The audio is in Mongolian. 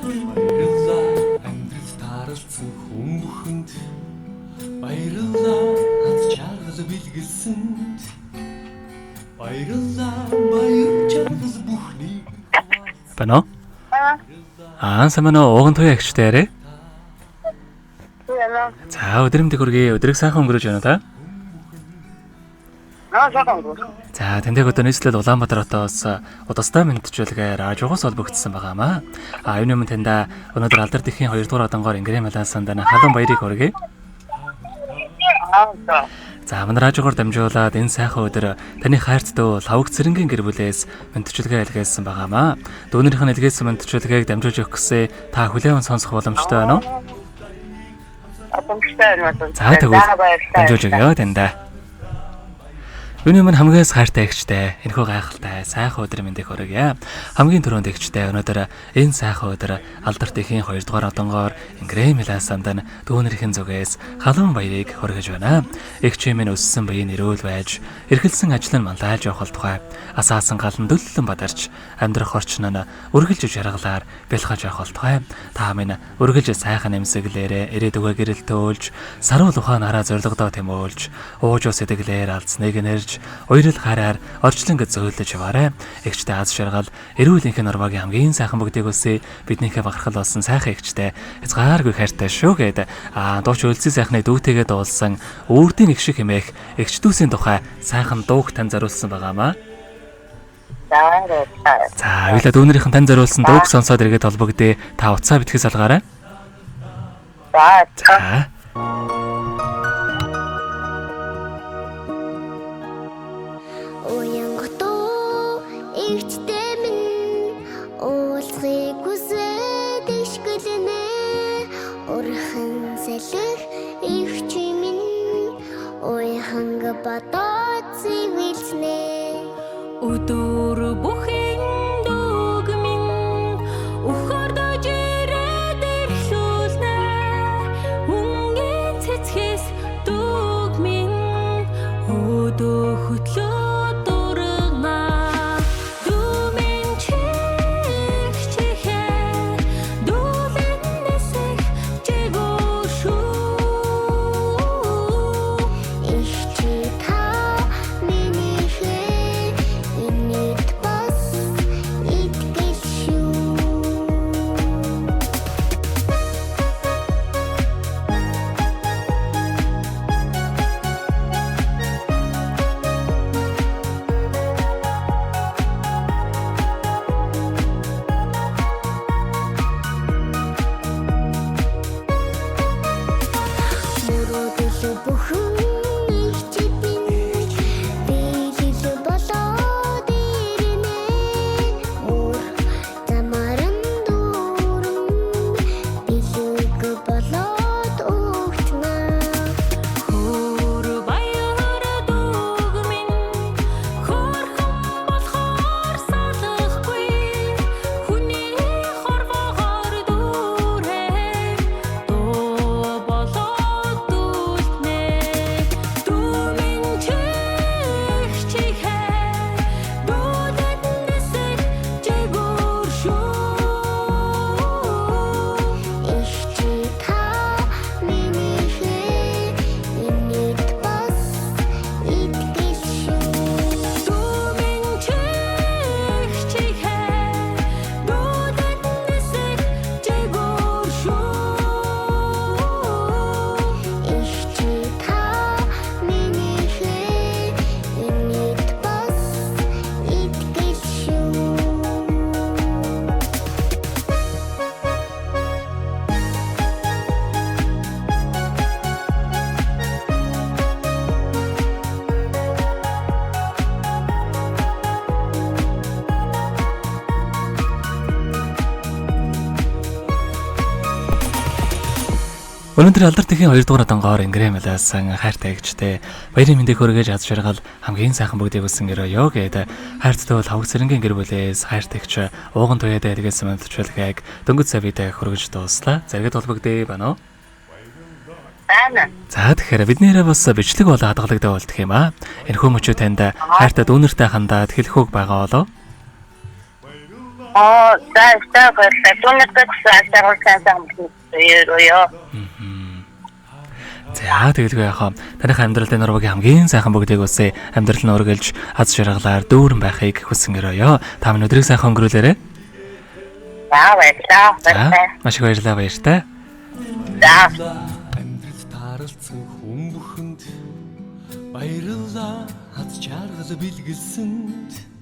Баярлалаа амьдрал тааралцсан хүн бүхэнд баярлалаа хаз чаргал бэлгэлсэнд баярлалаа баяр чаргал бүхний Бано? Самано ууган туяа гихчтэй ярэ. За өдрөмдөг хүргэе. Өдрийг сайхан өнгөрөөж байна та. Сайхан өнгөрөөж. За тэндэг одоо нийслэл Улаанбаатар хотоос удастай мэдчилгээр ажуугаас холбогдсон байгаамаа. Энэ юм танда өнөөдөр Алдар дэлхийн 2 дугаар адангоор Ингрэм Малаасанд халуун баярыг хүргэе. За манай радиогоор дамжуулаад энэ сайхан өдөр таны хайрт дөө лавг цэрэнгийн гэр бүлээс мэдчилгээ илгээсэн байгаамаа. Дүүнэрийнх нь илгээсэн мэдчилгээг дамжуулж өгөх гэсэн та хүлээн сонсох боломжтой байна уу? За тэгвэл дамжуулж өгье тандаа. Үүний минь хамгийн хайртай эгчтэй, энэхүү гайхалтай сайхан өдөр мэндийг хүргье. Хамгийн түрүүнд эгчтэй өнөөдөр энэ сайхан өдөр Алдар дэлхийн 2 дугаар одонгоор Ингрэм Малаасанд дүүнэрийн зүгээс халуун баярыг хүргэж байна. Эгчийн минь өссөн биеийн эрүүл байж, эрхэлсэн ажил нь мандалж явах тухай асаасан галан дөллөн бадарч амьдрах орчин нь үргэлж жаргалаар бэлгэж явах тухай та минь үргэлж сайхан эмсэглээрээ ирээдүгөө гэрэлтөөлж, саруул ухаанаараа зоригдоо тэмүүлж, ууж ус сэтгэлээр алдсныг нэрж уйрал хараар орчлон гэж зөөлөж яваарэ. Эгчтэй аз жаргал, эрүүл энхийн нормагийн хамгийн сайхан бүгдийг өсөе. Биднийхээ бахархал болсон сайхан эгчтэй хязгааргүй хайртай шүү гэд дууч өлзий сайхны дүүтэйгээ дуулсан үрдийн эг шиг хэмээх эгчдүүсийн тухай сайхан дууг тань зориулсан байгаамаа. За хоёулаа дүүнэрийнхэн тань зориулсан дууг сонсоод эргээд холбогдъё. Та утсаа битгэс алгаарай. За. Батат зивэлснэ өдөр бүхэн дөг минь ухардаж ирээд ирлүүлнэ үнгийн цэцгээс дөг минь өдөө хөтлөө дургна дүмэн чихээ дүүлэнэсэх жигөө шүү Өнөөдөр Алдар дэлхийн 2 дугаар адангоор Ингрэм Малаасан хайртай эгчтэй баярын мэндийг хүргэж аз жаргал хамгийн сайхан бүгдийг өссөн гэрөө гэд хайртай лавг цэрэнгийн гэр бүлээс хайртай эгч ууган туяад илгээсэн мэдчилгээг дөнгөж савидаа хүргэж дууслаа. Зэрэгэд холбогдъё байна уу? Байна. За тэгэхээр биднээрээ бас бичлэг болоо хадгалагдаа болдох юм аа. Энэ хүмүүчүүд танд хайртай дүүнэртэй хандаад хэлэх үг байгаа болоо? За баярлалаа. Түүнээс сайхан ирээё. За тэгэлгүй яхаа таних амьдралын нуруугийн хамгийн сайхан бүгдийг үсэ амьдрал нь өргөлж аз жаргалаар дүүрэн байхыг хүсэн өрөөё. Та минь өдрийг сайхан өнгөрүүлээрэй. За баярлалаа. Маш их баярлалаа баяртай. За. Амьдрал тааралцсан хүн бүхэнд баярлалаа хаз чаргал бэлгэлсэнд